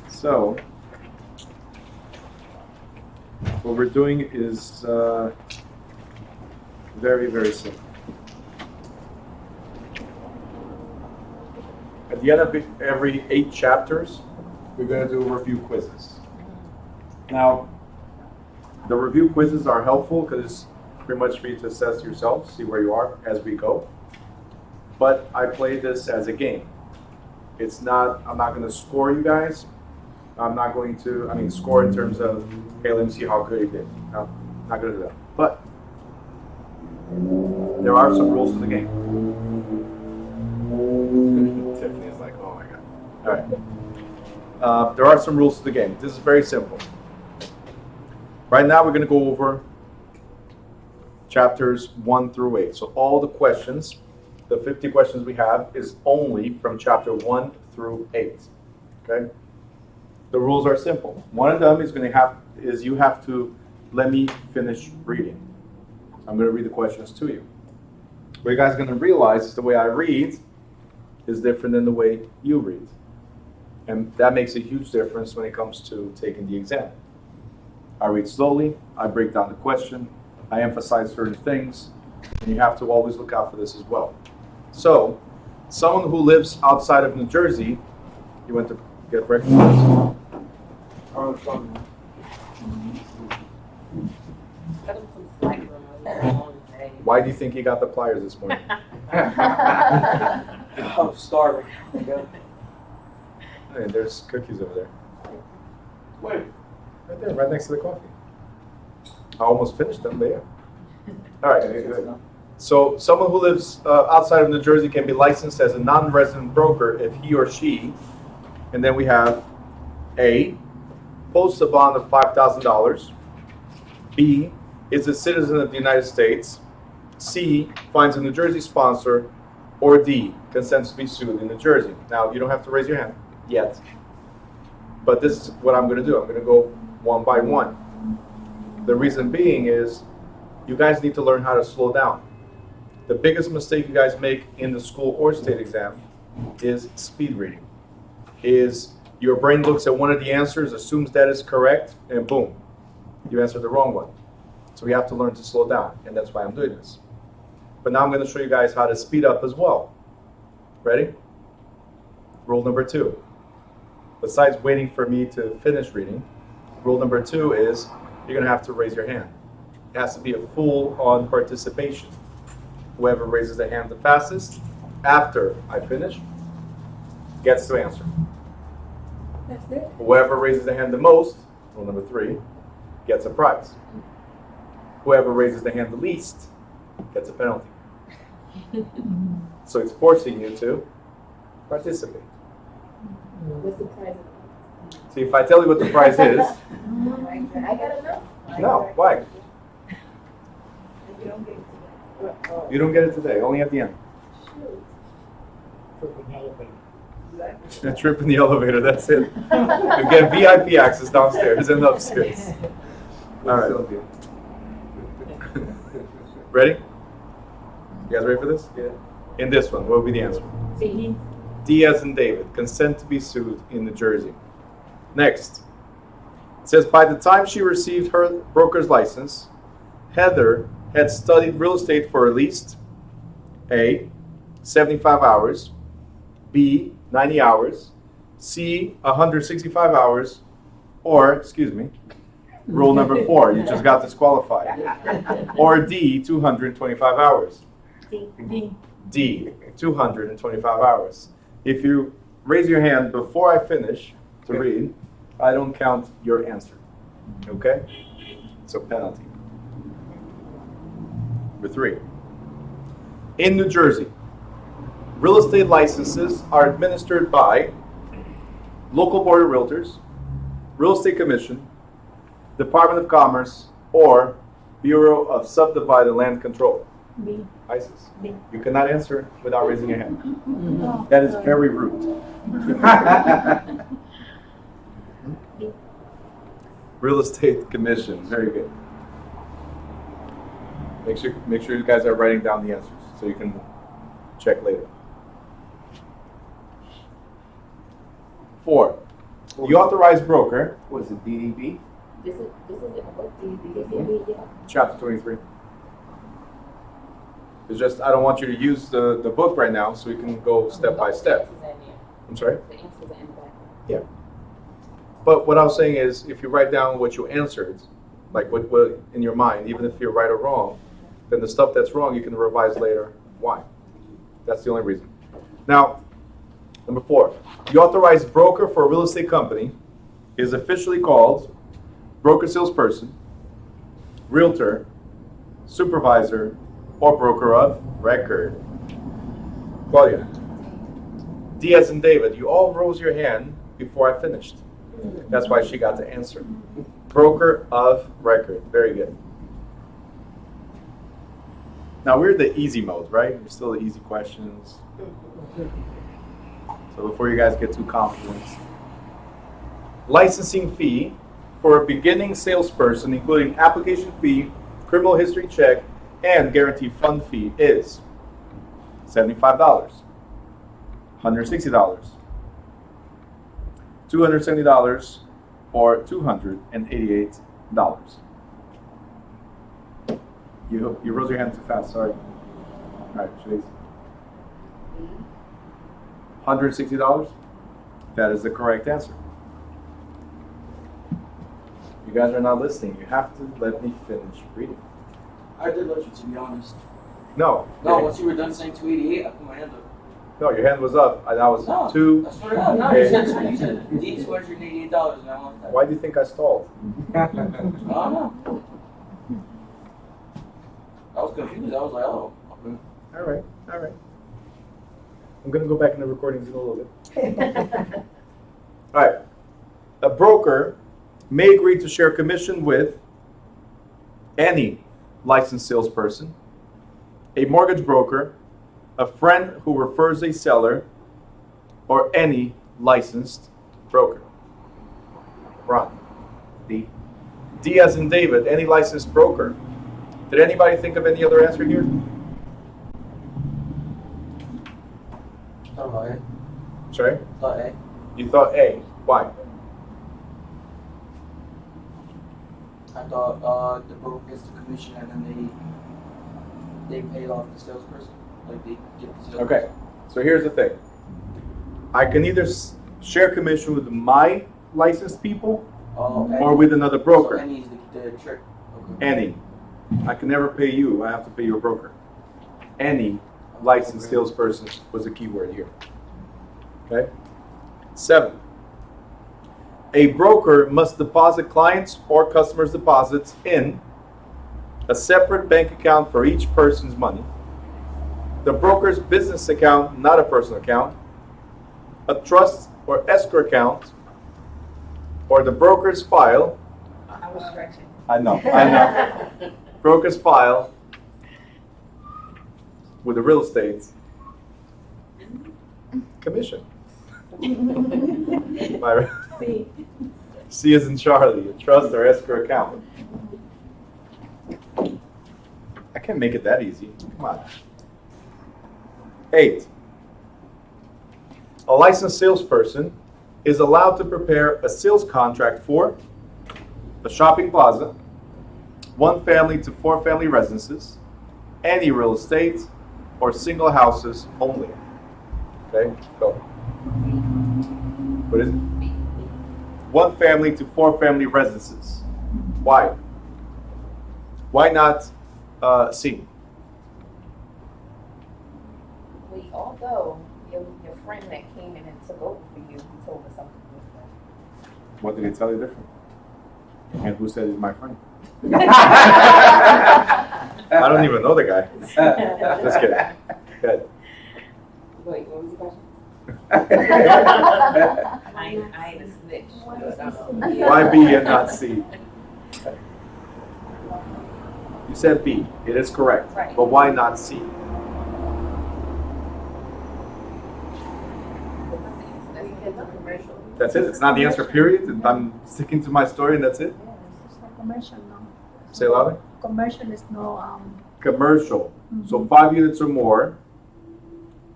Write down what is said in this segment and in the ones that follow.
So, what we're doing is very, very simple. At the end of every 8 chapters, we're going to do review quizzes. Now, the review quizzes are helpful because it's pretty much for you to assess yourself, see where you are as we go. But I play this as a game. It's not, I'm not going to score you guys. I'm not going to, score in terms of, hey, let me see how good you did. No, not going to do that. But there are some rules to the game. Tiffany is like, oh my God. All right. There are some rules to the game. This is very simple. Right now we're going to go over chapters 1 through 8. So all the questions, the 50 questions we have, is only from chapter 1 through 8. Okay? The rules are simple. One of them is you have to let me finish reading. I'm going to read the questions to you. What you guys are going to realize is the way I read is different than the way you read. And that makes a huge difference when it comes to taking the exam. I read slowly, I break down the question, I emphasize certain things, and you have to always look out for this as well. So, someone who lives outside of New Jersey, you went to get breakfast? Why do you think he got the pliers this morning? I'm starving. Hey, there's cookies over there. Wait. Right there, right next to the coffee. I almost finished them, but yeah. All right. Good. So someone who lives outside of New Jersey can be licensed as a non-resident broker if he or she, and then we have A, posts a bond of $5,000, B, is a citizen of the United States, C, finds a New Jersey sponsor, or D, consents to be sued in New Jersey. Now, you don't have to raise your hand yet, but this is what I'm going to do. I'm going to go one by one. The reason being is you guys need to learn how to slow down. The biggest mistake you guys make in the school or state exam is speed reading. Is your brain looks at one of the answers, assumes that is correct, and boom, you answered the wrong one. So we have to learn to slow down, and that's why I'm doing this. But now I'm going to show you guys how to speed up as well. Ready? Rule number 2. Besides waiting for me to finish reading, rule number 2 is you're going to have to raise your hand. It has to be a full-on participation. Whoever raises their hand the fastest after I finish gets to answer. That's it. Whoever raises their hand the most, rule number 3, gets a prize. Whoever raises their hand the least gets a penalty. So it's forcing you to participate. What's the prize? See, if I tell you what the prize is, I gotta know. no, why? You don't get it today. You don't get it today, only at the end. A trip in the elevator, that's it. You get VIP access downstairs and upstairs. All right. Ready? You guys ready for this? Yeah. In this one, what would be the answer? See, D as in David, consent to be sued in New Jersey. Next. It says, by the time she received her broker's license, Heather had studied real estate for at least A, 75 hours, B, 90 hours, C, 165 hours, or, rule number 4, you just got disqualified, or D, 225 hours. D, 225 hours. If you raise your hand before I finish to read, I don't count your answer. Okay? It's a penalty. Number 3. In New Jersey, real estate licenses are administered by local board of realtors, real estate commission, Department of Commerce, or Bureau of Subdivided Land Control. B. ISIS. B. You cannot answer without raising your hand. That is very rude. Real Estate Commission. Very good. Make sure you guys are writing down the answers so you can check later. 4. The authorized broker, What is it, DDB? This is it. What DDB? Yeah. chapter 23. It's just I don't want you to use the book right now, so we can go step by step. I'm sorry? The answers are in the back. Yeah. But what I was saying is, if you write down what you answered, like what in your mind, even if you're right or wrong, then the stuff that's wrong you can revise later. Why? That's the only reason. Now, number 4, the authorized broker for a real estate company is officially called broker salesperson, realtor, supervisor, or broker of record. Claudia. D as in David, you all rose your hand before I finished. That's why she got to answer. Broker of record. Very good. Now we're in the easy mode, right? We're still the easy questions. So before you guys get too confident. Licensing fee for a beginning salesperson, including application fee, criminal history check, and guarantee fund fee is $75, $160, $270, or $288. You rose your hand too fast, sorry. All right, Chase. $160? That is the correct answer. You guys are not listening. You have to let me finish reading. I did let you, to be honest. No. No, once you were done saying 288, I put my hand up. No, your hand was up. And I was No, two. I swear to God, no, you said D $288 and I want that. Why do you think I stalled? I don't know. I was confused. I was like, oh. Okay. All right. I'm going to go back in the recordings in a little bit. All right. A broker may agree to share commission with any licensed salesperson, a mortgage broker, a friend who refers a seller, or any licensed broker. Ron. D. D as in David, any licensed broker. Did anybody think of any other answer here? Thought about A. Sorry? Thought A. You thought A. Why? I thought the broker gets the commission and then they pay off the salesperson. Like they get the salesperson. Okay, so here's the thing. I can either share commission with my licensed people or with another broker. So any is the trick. Okay. Any. I can never pay you. I have to pay your broker. Any licensed salesperson was a key word here. Okay? 7. A broker must deposit clients' or customers' deposits in a separate bank account for each person's money, the broker's business account, not a personal account, a trust or escrow account, or the broker's file. I was stretching. I know. Broker's file with the real estate commission. See. C as in Charlie, a trust or escrow account. I can't make it that easy. Come on. 8. A licensed salesperson is allowed to prepare a sales contract for a shopping plaza, 1 family to 4 family residences, any real estate, or single houses only. Okay, go. What is it? 1 family to 4 family residences. Why? Why not C? Wait, although your friend that came in and took over for you, he told us something different. What did he tell you different? And who said he's my friend? I don't even know the guy. Just kidding. Good. Wait, what was the question? I ain't a snitch. Why B and not C? You said B. It is correct. Right. But why not C? That's it. It's not the answer, period. And I'm sticking to my story and that's it. Yeah, it's just like commercial, no. Say it louder. Commercial is no commercial. So 5 units or more,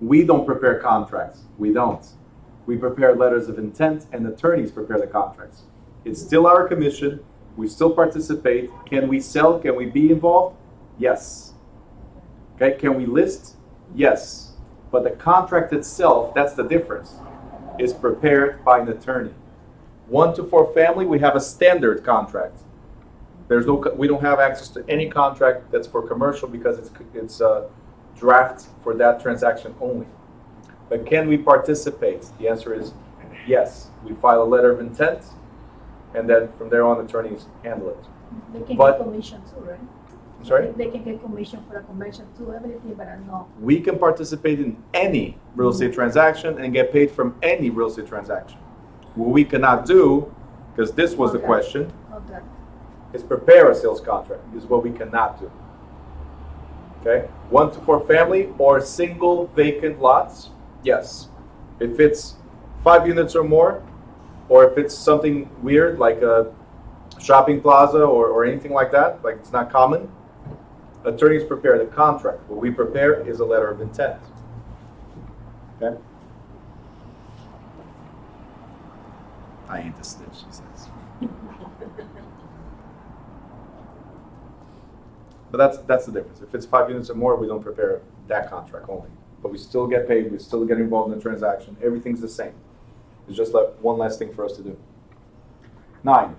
we don't prepare contracts. We don't. We prepare letters of intent and attorneys prepare the contracts. It's still our commission. We still participate. Can we sell? Can we be involved? Yes. Okay, can we list? Yes. But the contract itself, that's the difference, is prepared by an attorney. 1 to 4 family, we have a standard contract. We don't have access to any contract that's for commercial because it's a draft for that transaction only. But can we participate? The answer is yes. We file a letter of intent, and then from there on, attorneys handle it. They can But- get commission too, right? I'm sorry? They can get commission for a commercial too, everything, but no. We can participate in any real estate transaction and get paid from any real estate transaction. What we cannot do, because this was the Okay. question, Okay. is prepare a sales contract, is what we cannot do. Okay? 1 to 4 family or single vacant lots, yes. If it's 5 units or more, or if it's something weird like a shopping plaza or anything like that, like it's not common, attorneys prepare the contract. What we prepare is a letter of intent. Okay? I ain't the snitch, she says. But that's the difference. If it's 5 units or more, we don't prepare that contract only. But we still get paid, we still get involved in the transaction. Everything's the same. It's just like one less thing for us to do. 9.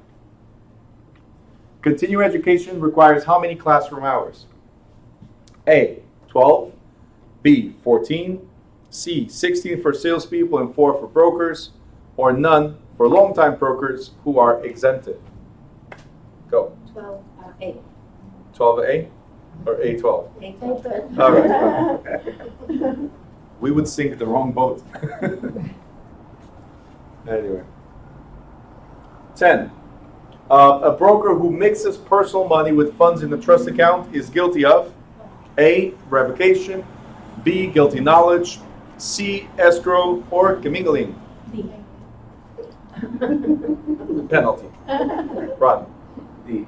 Continuing education requires how many classroom hours? A, 12, B, 14, C, 16 for salespeople and 4 for brokers, or none for long-time brokers who are exempted. Go. 12, 8. 12A or A12? 8. All right. We would sink the wrong boat. Anyway. 10. A broker who mixes personal money with funds in the trust account is guilty of A, revocation, B, guilty knowledge, C, escrow, or commingling. B. Penalty. Run. D.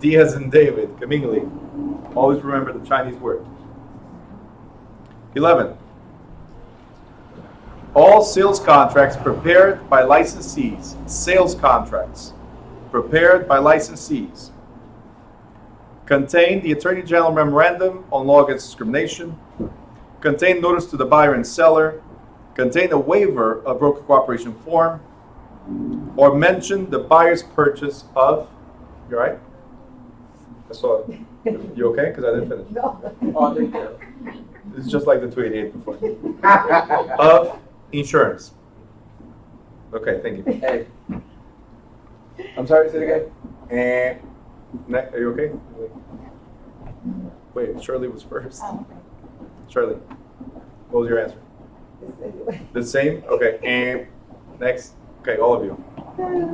D as in David, commingling. Always remember the Chinese word. 11. All sales contracts prepared by licensees. Sales contracts prepared by licensees contain the Attorney General Memorandum on Law Against Discrimination, contain notice to the buyer and seller, contain a waiver of broker cooperation form, or mention the buyer's purchase of, you all right? I saw it. You okay? Because I didn't finish. No. Oh, there you go. It's just like the 288 before. Of insurance. Okay, thank you. Hey, I'm sorry, say it again. Are you okay? Wait, Shirley was first. Oh, Shirley, what was your answer? okay. The same? Okay, and next. Okay, all of you.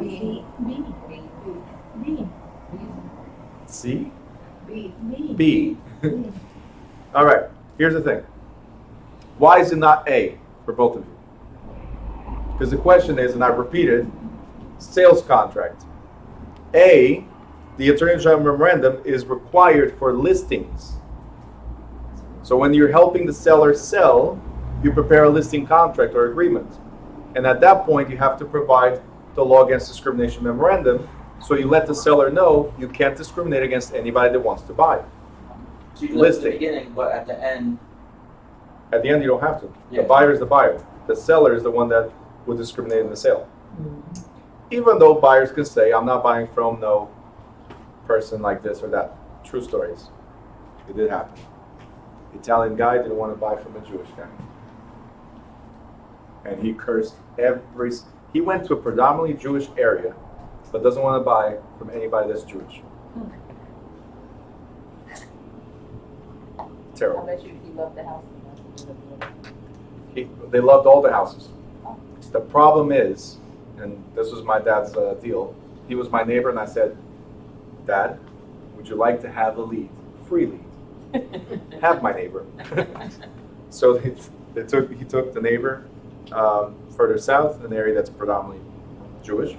B. B. B. C? B. B. All right, here's the thing. Why is it not A for both of you? Because the question is, and I repeated, sales contract. A, the Attorney General Memorandum is required for listings. So when you're helping the seller sell, you prepare a listing contract or agreement. And at that point, you have to provide the Law Against Discrimination Memorandum, so you let the seller know you can't discriminate against anybody that wants to buy. so you do it at the Listing. beginning, but at the end, At the end, you don't have to. Yeah. The buyer is the buyer. The seller is the one that would discriminate in the sale. Even though buyers can say, I'm not buying from no person like this or that. True stories. It did happen. Italian guy didn't want to buy from a Jewish guy. And he cursed he went to a predominantly Jewish area, but doesn't want to buy from anybody that's Jewish. I Terrible. bet you he loved the house. They loved all the houses. The problem is, and this was my dad's deal, he was my neighbor, and I said, Dad, would you like to have a lead? Free lead. Have my neighbor. So he took the neighbor further south, an area that's predominantly Jewish.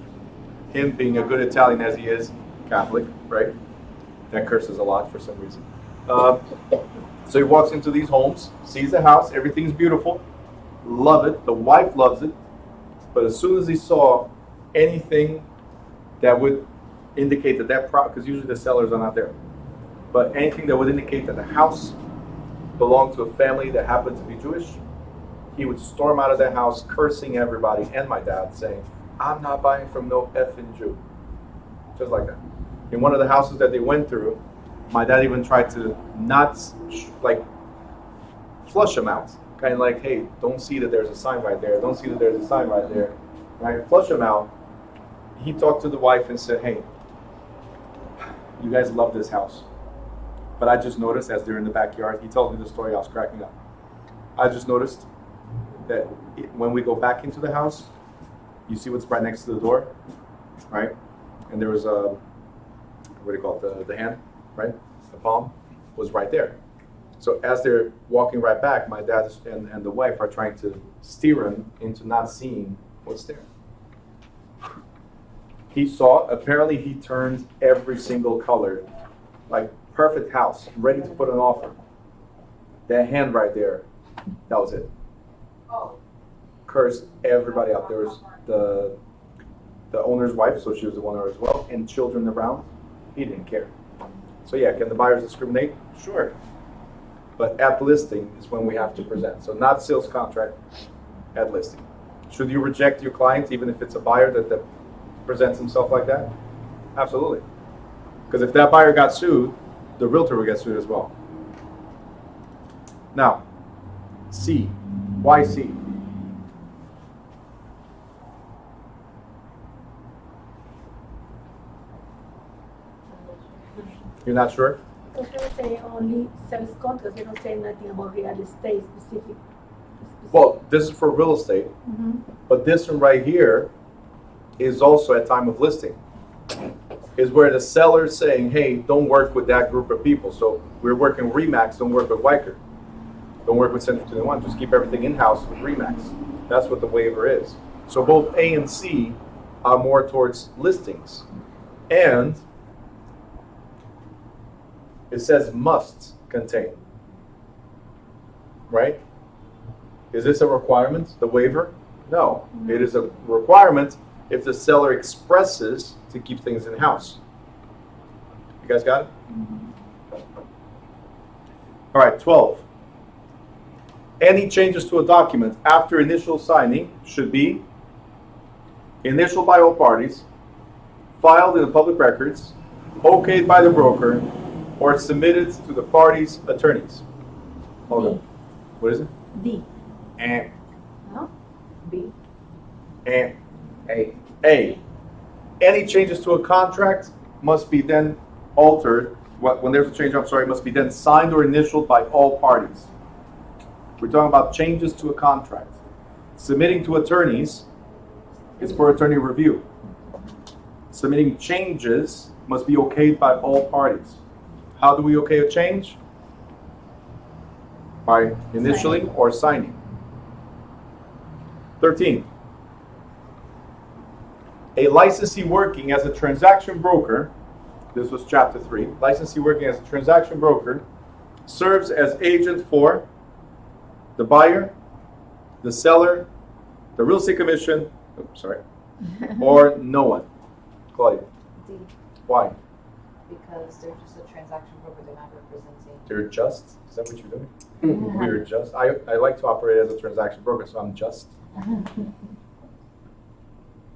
Him being a good Italian as he is, Catholic, right? That curses a lot for some reason. So he walks into these homes, sees the house, everything's beautiful, love it, the wife loves it, but as soon as he saw anything that would indicate that because usually the sellers are not there, but anything that would indicate that the house belonged to a family that happened to be Jewish, he would storm out of that house cursing everybody and my dad, saying, I'm not buying from no effing Jew. Just like that. In one of the houses that they went through, my dad even tried to not flush him out. Kind of like, hey, don't see that there's a sign right there. Don't see that there's a sign right there. Right? Flush him out. He talked to the wife and said, hey, you guys love this house. But I just noticed as they're in the backyard, he told me the story, I was cracking up. I just noticed that when we go back into the house, you see what's right next to the door, right? And there was a, what do you call it, the hand, right? The palm was right there. So as they're walking right back, my dad and the wife are trying to steer him into not seeing what's there. He saw, apparently he turned every single color, like perfect house, ready to put an offer. That hand right there, that was it. Cursed everybody out. There was the owner's wife, so she was the owner as well, and children around. He didn't care. So yeah, can the buyers discriminate? Sure. But at listing is when we have to present. So not sales contract, at listing. Should you reject your client even if it's a buyer that presents himself like that? Absolutely. Because if that buyer got sued, the realtor would get sued as well. Now, C. Why C? You're not sure? Because they say only sales contracts, they don't say nothing about real estate specific. Well, this is for real estate, but this one right here is also at time of listing. Is where the seller is saying, hey, don't work with that group of people. So we're working Remax, don't work with Weicker. Don't work with Century 21, just keep everything in-house with Remax. That's what the waiver is. So both A and C are more towards listings. And it says must contain, right? Is this a requirement, the waiver? No, it is a requirement if the seller expresses to keep things in-house. You guys got it? All right, 12. Any changes to a document after initial signing should be initialed by all parties, filed in the public records, okayed by the broker, or submitted to the parties' attorneys. Hold on. What is it? D. And. No? B. And. A. Any changes to a contract must be then altered. When there's a change, must be then signed or initialed by all parties. We're talking about changes to a contract. Submitting to attorneys is for attorney review. Submitting changes must be okayed by all parties. How do we okay a change? By initialing or signing. 13. A licensee working as a transaction broker, this was chapter 3, licensee working as a transaction broker serves as agent for the buyer, the seller, the real estate commission, or no one. Claudia. D. Why? Because they're just a transaction broker, they're not representing. They're just? Is that what you're doing? We're just? I like to operate as a transaction broker, so I'm just.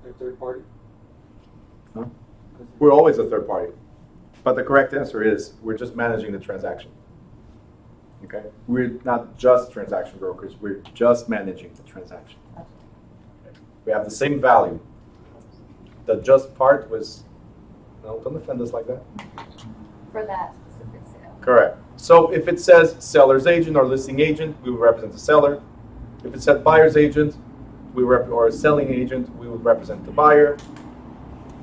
They're third party? Huh? We're always a third party. But the correct answer is we're just managing the transaction. Okay? We're not just transaction brokers, we're just managing the transaction. Okay. We have the same value. The just part was, no, don't offend us like that. For that specific sale. Correct. So if it says seller's agent or listing agent, we would represent the seller. If it said buyer's agent, or selling agent, we would represent the buyer.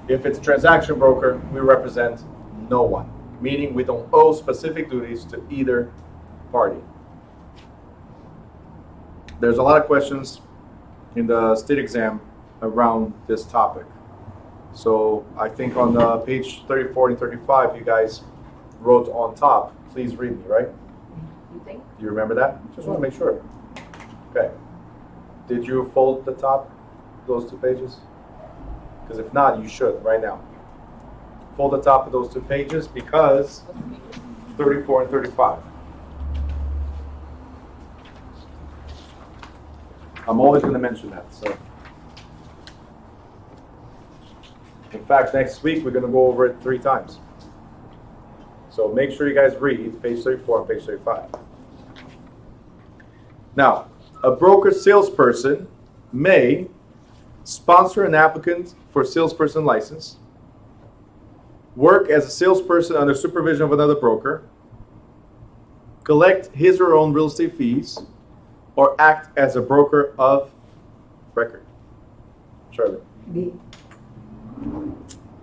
If it's transaction broker, we represent no one, meaning we don't owe specific duties to either party. There's a lot of questions in the state exam around this topic. So I think on page 34 and 35, you guys wrote on top, please read me, right? You think? Do you remember that? Just want to make sure. Okay. Did you fold the top, those 2 pages? Because if not, you should right now. Fold the top of those 2 pages because 34 and 35. I'm always going to mention that. So, in fact, next week we're going to go over it 3 times. So make sure you guys read page 34 and page 35. Now, a broker salesperson may sponsor an applicant for salesperson license, work as a salesperson under supervision of another broker, collect his or her own real estate fees, or act as a broker of record. Charlie. B.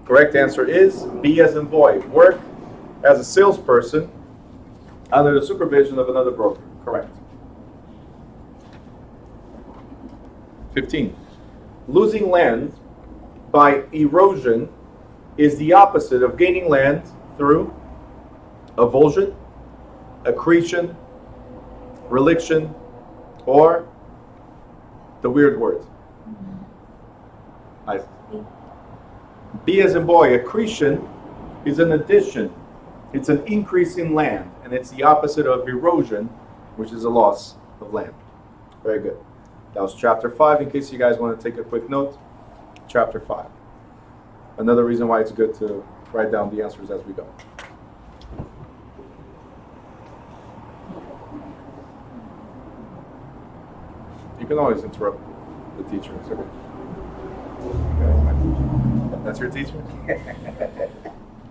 Correct answer is B as in boy. Work as a salesperson under the supervision of another broker. Correct. 15. Losing land by erosion is the opposite of gaining land through avulsion, accretion, reliction, or the weird word. Nice. B as in boy. Accretion is an addition. It's an increase in land, and it's the opposite of erosion, which is a loss of land. Very good. That was chapter 5, in case you guys want to take a quick note. Chapter 5. Another reason why it's good to write down the answers as we go. You can always interrupt the teacher. It's okay. That's your teacher?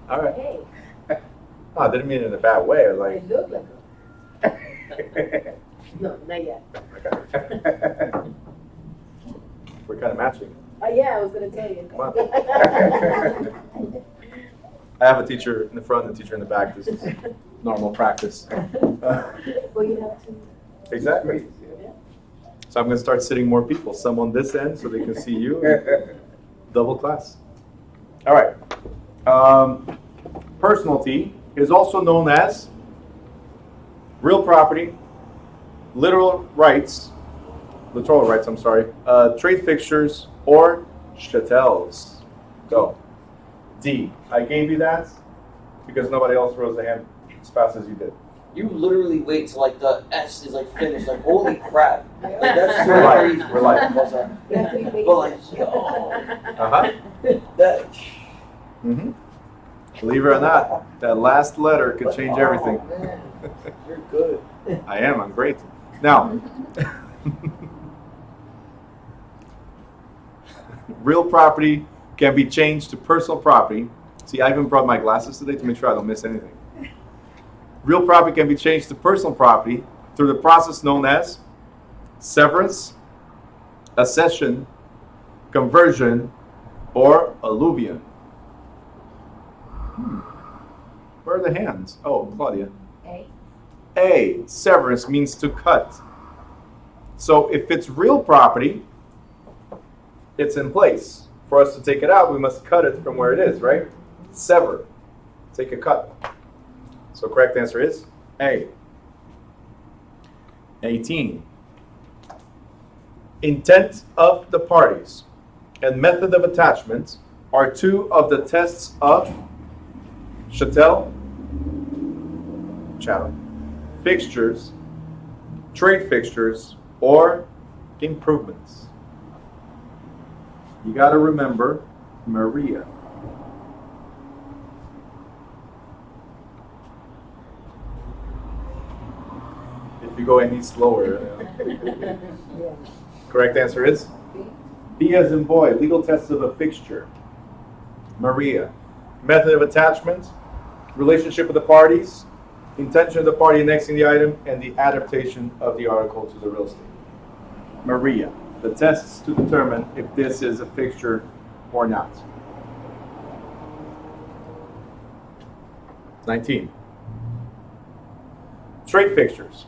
All right. Hey, No, I didn't mean it in a bad way. Like, I look like her. No, not yet. okay. We're kind of matching. Oh, yeah, I was gonna tell you. Come on. I have a teacher in the front and a teacher in the back. This is normal practice. Well, you have to. Exactly. So I'm going to start sitting more people, some on this end so they can see you. Double class. All right. Personalty is also known as real property, literal rights, trade fixtures, or chattels. Go. D. I gave you that because nobody else rose their hand as fast as you did. You literally wait till like the S is like finished. Like holy crap! Like, that's We're live. crazy. We're live. What's that? You have to be patient. But like, yo, Uh-huh. that. Mm-hmm. Believe it or not, that last letter could change everything. Oh, man. You're good. I am. I'm great. Now, real property can be changed to personal property. See, I even brought my glasses today to make sure I don't miss anything. Real property can be changed to personal property through the process known as severance, accession, conversion, or alluvion. Where are the hands? Oh, Claudia. A. A, severance means to cut. So if it's real property, it's in place. For us to take it out, we must cut it from where it is, right? Sever. Take a cut. So correct answer is A. 18. Intent of the parties and method of attachment are two of the tests of chattel, fixtures, trade fixtures, or improvements. You got to remember Maria. If you go any slower. Yeah. Correct answer is B as in boy, legal test of a fixture. Maria. Method of attachment, relationship of the parties, intention of the party annexing the item, and the adaptation of the article to the real estate. Maria. The tests to determine if this is a fixture or not. 19. Trade fixtures.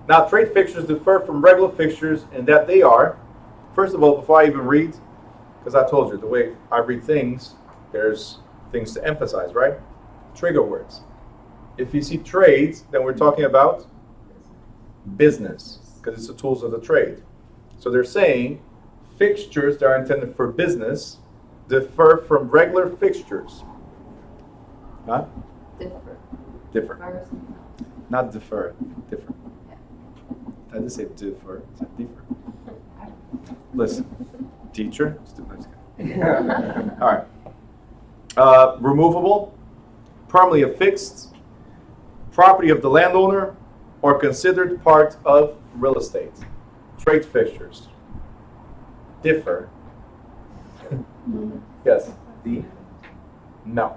Now, trade fixtures differ from regular fixtures in that they are, first of all, before I even read, because I told you, the way I read things, there's things to emphasize, right? trigger words. If you see trades, then we're talking about business, because it's the tools of the trade. So they're saying fixtures that are intended for business differ from regular fixtures. Huh? Differ. Not defer, different. I didn't say differ, I said differ. Listen, teacher, stupid. All right. Removable, permanently affixed, property of the landowner, or considered part of real estate. Straight fixtures. Differ. Yes. D. No.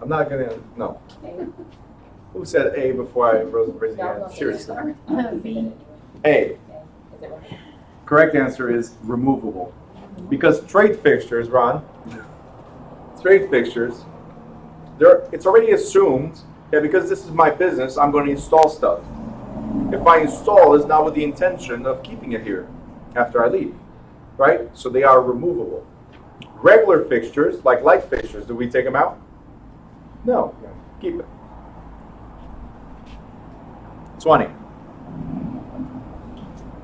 I'm not gonna. No. Who said A before I raised the hand? Seriously. A. Correct answer is removable. Because straight fixtures, Ron, straight fixtures, it's already assumed that because this is my business, I'm going to install stuff. If I install, it's not with the intention of keeping it here after I leave, right? So they are removable. Regular fixtures, like light fixtures, do we take them out? No, keep it. 20.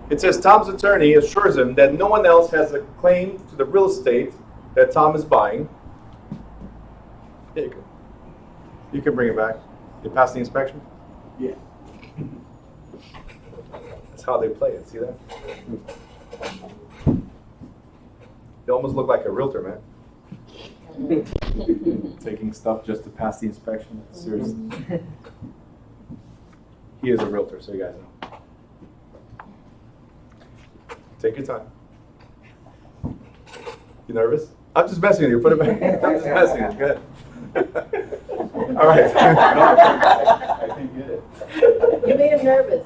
It says Tom's attorney assures him that no one else has a claim to the real estate that Tom is buying. There you go. You can bring it back. You passed the inspection? Yeah. That's how they play it. See that? You almost look like a realtor, man. Taking stuff just to pass the inspection. Seriously. He is a realtor, so you guys know. Take your time. You nervous? I'm just messing with you. Put it back. I'm just messing with you. Go ahead. All right. I think you did. You made him nervous.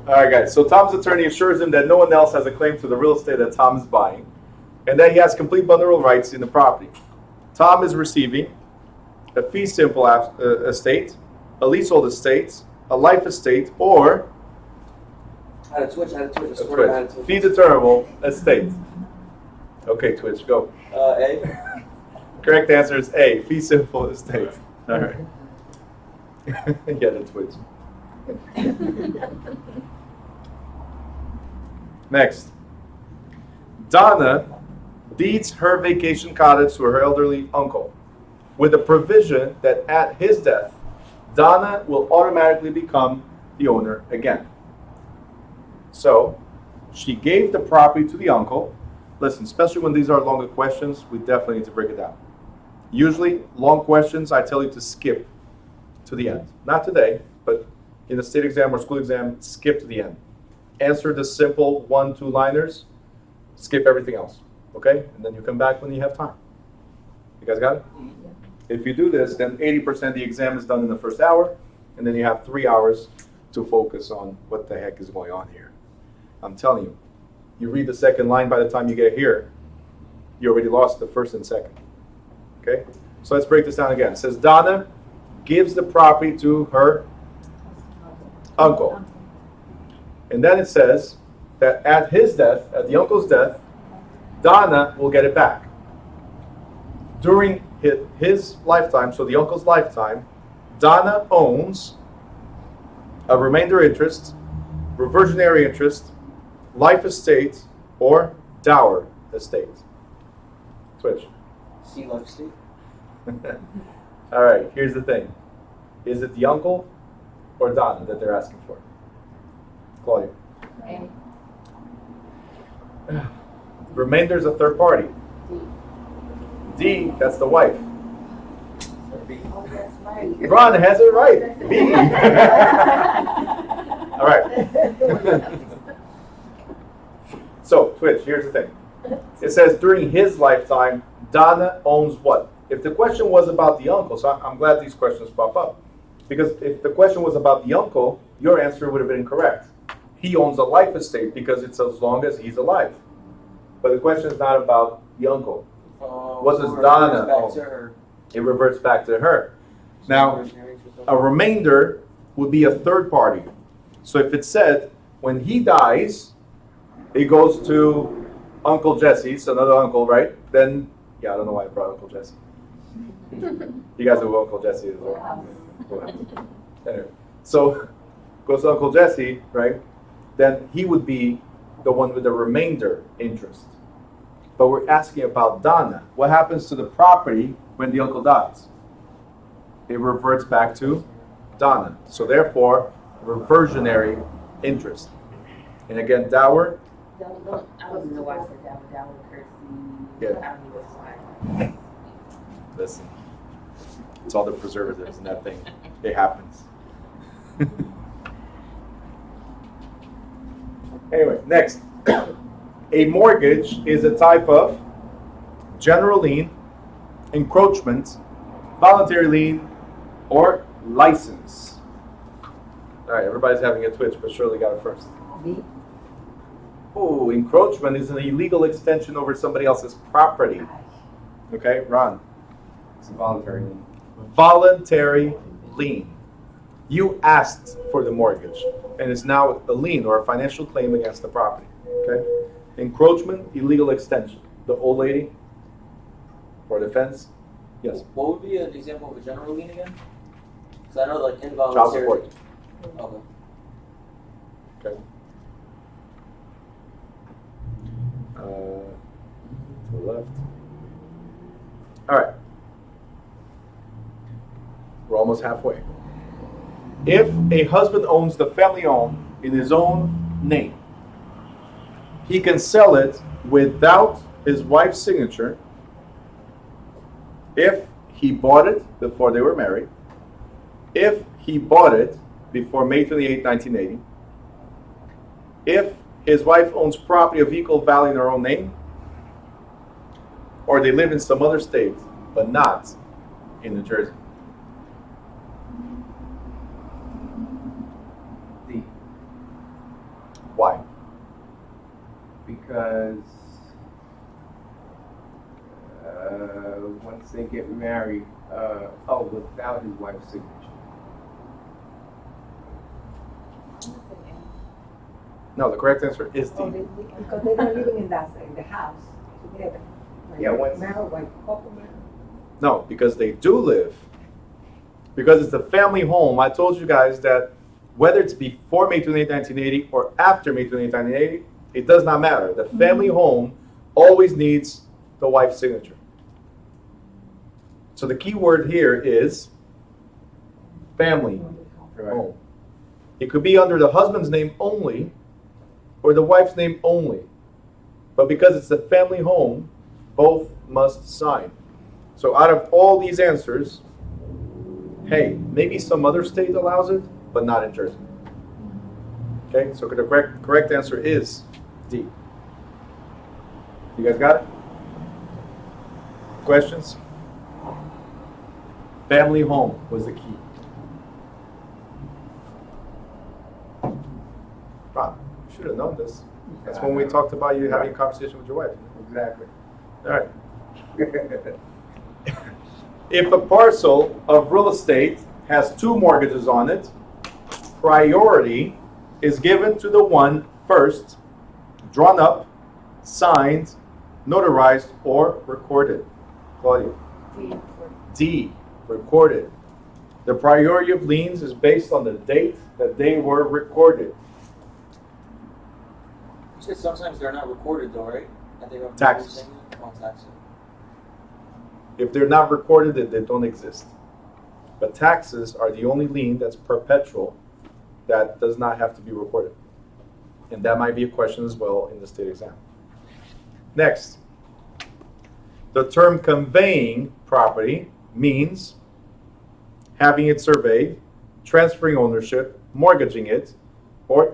All right, guys. So Tom's attorney assures him that no one else has a claim to the real estate that Tom is buying, and that he has complete bundle rights in the property. Tom is receiving a fee simple estate, a leasehold estate, a life estate, or I had a twitch. I a swear I had a twitch. fee determinable estate. Okay, Twitch, go. A. Correct answer is A, fee simple estate. All right. Yeah, the Twitch. Next. Donna deeds her vacation cottage to her elderly uncle with a provision that at his death, Donna will automatically become the owner again. So, she gave the property to the uncle. Listen, especially when these are longer questions, we definitely need to break it down. Usually, long questions, I tell you to skip to the end. Not today, but in a state exam or school exam, skip to the end. Answer the simple 1-2 liners, skip everything else, okay? And then you come back when you have time. You guys got it? If you do this, then 80% of the exam is done in the first hour, and then you have 3 hours to focus on what the heck is going on here. I'm telling you, you read the second line, by the time you get here, you already lost the first and second. Okay? So let's break this down again. It says Donna gives the property to her uncle. And then it says that at his death, at the uncle's death, Donna will get it back. During his lifetime, so the uncle's lifetime, Donna owns a remainder interest, reversionary interest, life estate, or dower estate. Twitch. C life estate. All right, here's the thing. Is it the uncle or Donna that they're asking for? Claudia. Remainder's a third party. D, that's the wife. Oh, that's right. Ron has it right. B. All right. So, Twitch, here's the thing. It says during his lifetime, Donna owns what? If the question was about the uncle, so I'm glad these questions pop up. Because if the question was about the uncle, your answer would have been correct. He owns a life estate because it's as long as he's alive. But the question is not about the uncle. What does Donna own? It reverts back to her. Now, a remainder would be a third party. So if it said, when he dies, it goes to Uncle Jesse's, another uncle, right? Then, yeah, I don't know why I brought Uncle Jesse. You guys know who Uncle Jesse is, right? Anyway, so goes to Uncle Jesse, right? Then he would be the one with the remainder interest. But we're asking about Donna. What happens to the property when the uncle dies? It reverts back to Donna. So therefore, reversionary interest. And again, dower. I don't know why I said dower courtesy. Yeah. I don't know why. Listen, it's all the preservatives in that thing. It happens. Anyway, next. A mortgage is a type of general lien, encroachment, voluntary lien, or license. All right, everybody's having a twitch, but Shirley got it first. B. Oh, encroachment is an illegal extension over somebody else's property. Okay, Ron. It's a voluntary lien. Voluntary lien. You asked for the mortgage, and it's now a lien or a financial claim against the property. Okay? Encroachment, illegal extension. The old lady for defense. Yes. What would be an example of a general lien again? Because I know like Child involuntary. support. Okay. Okay. To the left. All right. We're almost halfway. If a husband owns the family home in his own name, he can sell it without his wife's signature if he bought it before they were married, if he bought it before May 28, 1980, if his wife owns property of equal value in her own name, or they live in some other state, but not in New Jersey. D. Why? Because once they get married, without his wife's signature. No, the correct answer is D. Because they're not living in the house together. Like Yeah, once- married, like couple married. No, because they do live. Because it's a family home. I told you guys that whether it's before May 28, 1980 or after May 28, 1980, it does not matter. The family home always needs the wife's signature. So the key word here is family Right. home. It could be under the husband's name only or the wife's name only. But because it's a family home, both must sign. So out of all these answers, hey, maybe some other state allows it, but not in Jersey. Okay, so the correct answer is D. You guys got it? Questions? Family home was the key. Rob, you should have known this. That's when we talked about you having a conversation with your wife. Exactly. All right. If a parcel of real estate has two mortgages on it, priority is given to the one first drawn up, signed, notarized, or recorded. Claudia. D, recorded. The priority of liens is based on the date that they were recorded. You said sometimes they're not recorded though, right? I think I'm Taxes. saying that. Oh, taxes. If they're not recorded, then they don't exist. But taxes are the only lien that's perpetual that does not have to be recorded. And that might be a question as well in the state exam. Next, the term conveying property means having it surveyed, transferring ownership, mortgaging it, or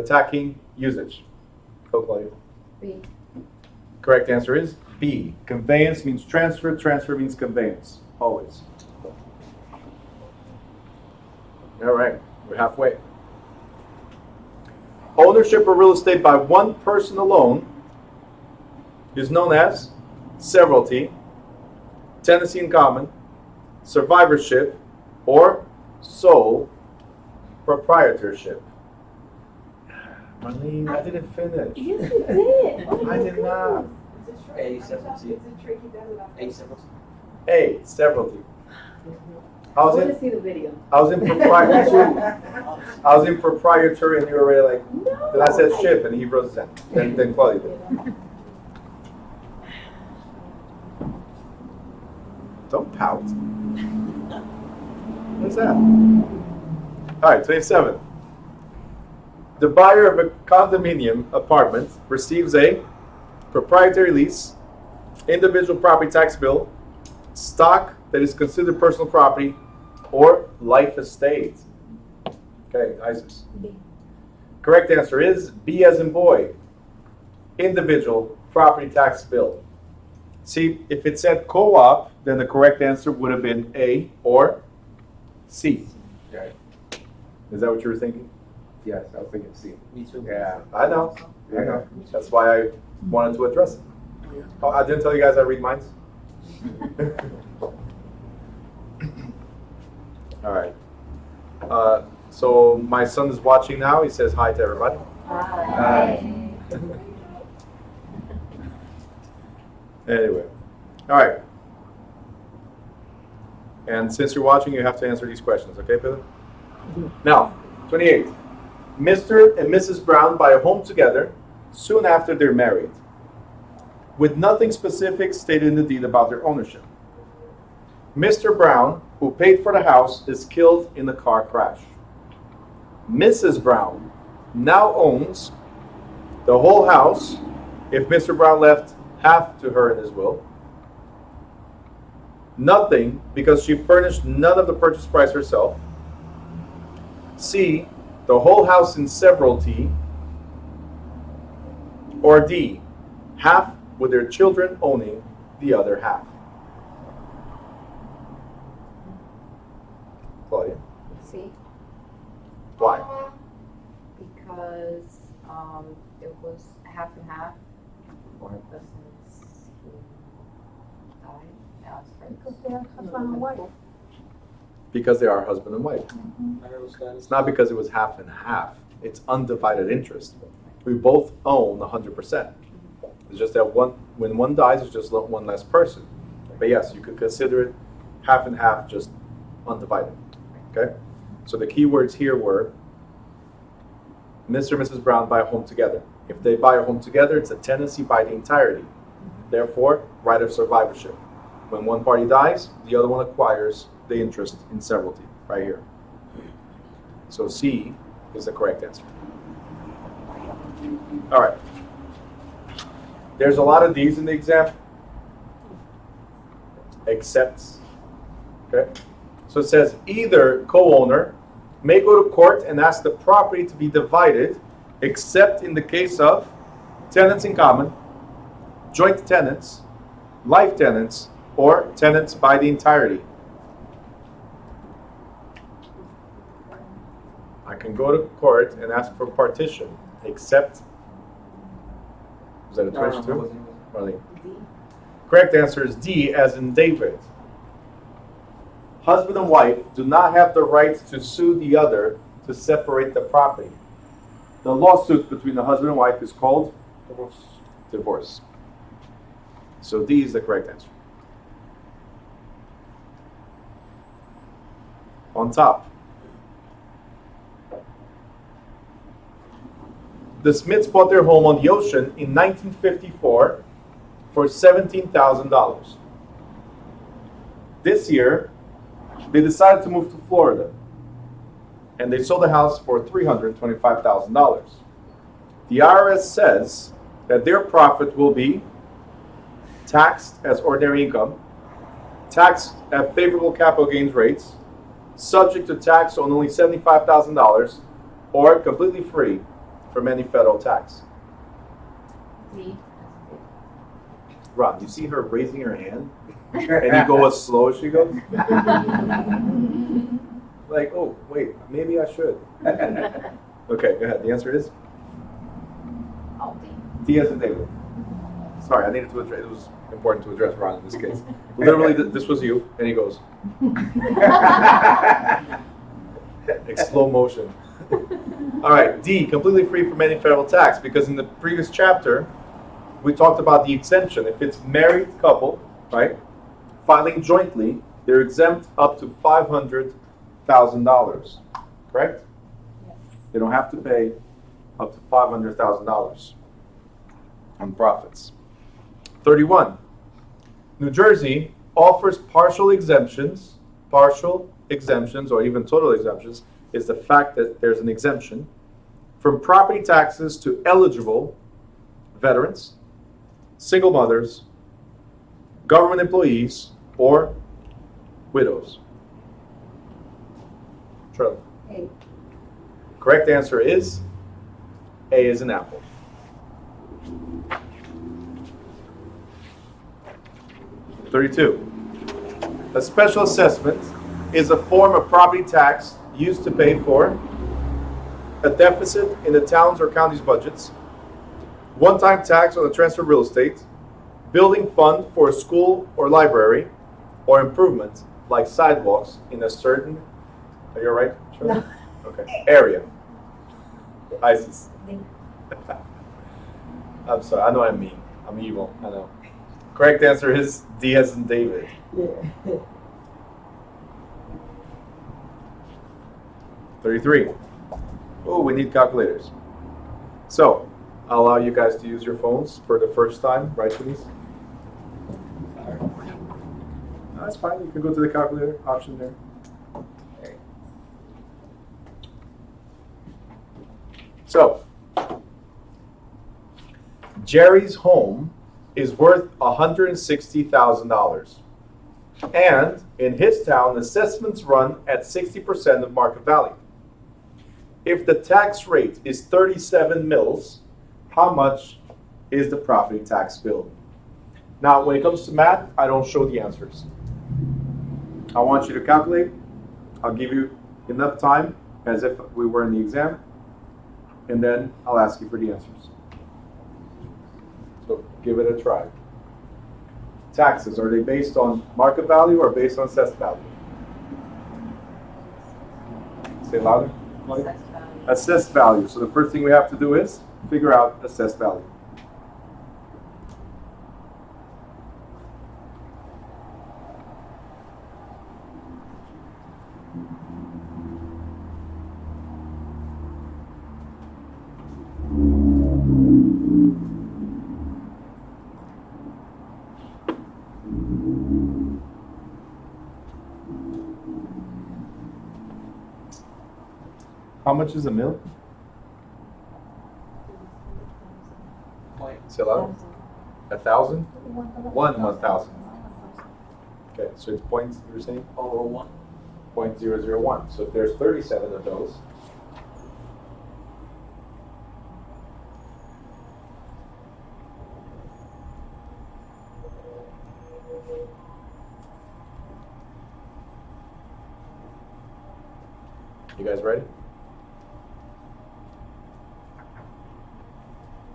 tacking usage. Go, Claudia. B. Correct answer is B. Conveyance means transfer, transfer means conveyance, always. All right, we're halfway. Ownership of real estate by one person alone is known as severalty, tenancy in common, survivorship, or sole proprietorship. Marlene, I didn't finish. Yes, you did. Oh I my did not. A separate. A separate. A, severalty. I I was want in to see the video. I was in proprietary and you were already like, No. then I said ship and he rose his hand. Then Claudia did. Don't pout. What's that? All right, 27. The buyer of a condominium apartment receives a proprietary lease, individual property tax bill, stock that is considered personal property, or life estate. Okay, Isis. B. Correct answer is B as in boy. Individual property tax bill. See, if it said co-op, then the correct answer would have been A or C. Right. Is that what you were thinking? Yes, I was thinking C. Me too. Yeah. I know. That's why I wanted to address it. Oh, I didn't tell you guys I read minds? All right. So my son is watching now. He says hi to everybody. Anyway. All right. And since you're watching, you have to answer these questions. Okay, Peter? Now, 28. Mr. and Mrs. Brown buy a home together soon after they're married, with nothing specific stated in the deed about their ownership. Mr. Brown, who paid for the house, is killed in a car crash. Mrs. Brown now owns the whole house if Mr. Brown left half to her in his will. Nothing because she furnished none of the purchase price herself. C, the whole house in severalty. Or D, half with their children owning the other half. Claudia? See, Why? because it was half and half before the since he died. Now it's friends. Because they are husband and wife. Because they are husband and wife. Marital status. It's not because it was half and half. It's undivided interest. We both own 100%. It's just that when one dies, it's just one less person. But yes, you could consider it half and half, just undivided. Okay? So the key words here were Mr. and Mrs. Brown buy a home together. If they buy a home together, it's a tenancy by the entirety. Therefore, right of survivorship. When one party dies, the other one acquires the interest in severalty, right here. So C is the correct answer. All right. There's a lot of D's in the exam. Except, okay? So it says either co-owner may go to court and ask the property to be divided, except in the case of tenants in common, joint tenants, life tenants, or tenants by the entirety. I can go to court and ask for partition, except, was that a No, twitch no, too? it wasn't. Marlene. Correct answer is D, as in David. Husband and wife do not have the right to sue the other to separate the property. The lawsuit between the husband and wife is called divorce. So D is the correct answer. On top. The Smiths bought their home on the ocean in 1954 for $17,000. This year, they decided to move to Florida, and they sold the house for $325,000. The IRS says that their profit will be taxed as ordinary income, taxed at favorable capital gains rates, subject to tax on only $75,000, or completely free from any federal tax. D. Ron, you see her raising her hand? And you go as slow as she goes? Like, oh, wait, maybe I should. Okay, go ahead. The answer is Oh, D. D as in David. Sorry, I needed to address, it was important to address Ron in this case. Literally, this was you, and he goes. Like slow motion. All right, D, completely free from any federal tax, because in the previous chapter, we talked about the exemption. If it's married couple, right, filing jointly, they're exempt up to $500,000. Correct? Yes. They don't have to pay up to $500,000 on profits. 31. New Jersey offers partial exemptions, or even total exemptions, is the fact that there's an exemption from property taxes to eligible veterans, single mothers, government employees, or widows. Charlie. A. Correct answer is A is an apple. $32. A special assessment is a form of property tax used to pay for a deficit in the town's or county's budgets, one-time tax on the transfer of real estate, building fund for a school or library, or improvement like sidewalks in a certain, are you all right, Charlie? No. Okay, area. ISIS. I'm sorry, I know I'm mean. I'm evil, I know. Correct answer is D as in David. Yeah. 33. Oh, we need calculators. So, I'll allow you guys to use your phones for the first time, right, Denise? No, that's fine. You can go to the calculator option there. So, Jerry's home is worth $160,000. And in his town, assessments run at 60% of market value. If the tax rate is 37 mils, how much is the property tax bill? Now, when it comes to math, I don't show the answers. I want you to calculate. I'll give you enough time as if we were in the exam, and then I'll ask you for the answers. So give it a try. Taxes, are they based on market value or based on assessed value? Say louder. Assessed value. Assessed value. So the first thing we have to do is figure out assessed value. How much is a mil? Say louder. 1,000? 1,000. Okay, so it's points, you were saying? 001. 0.001. So if there's 37 of those, you guys ready?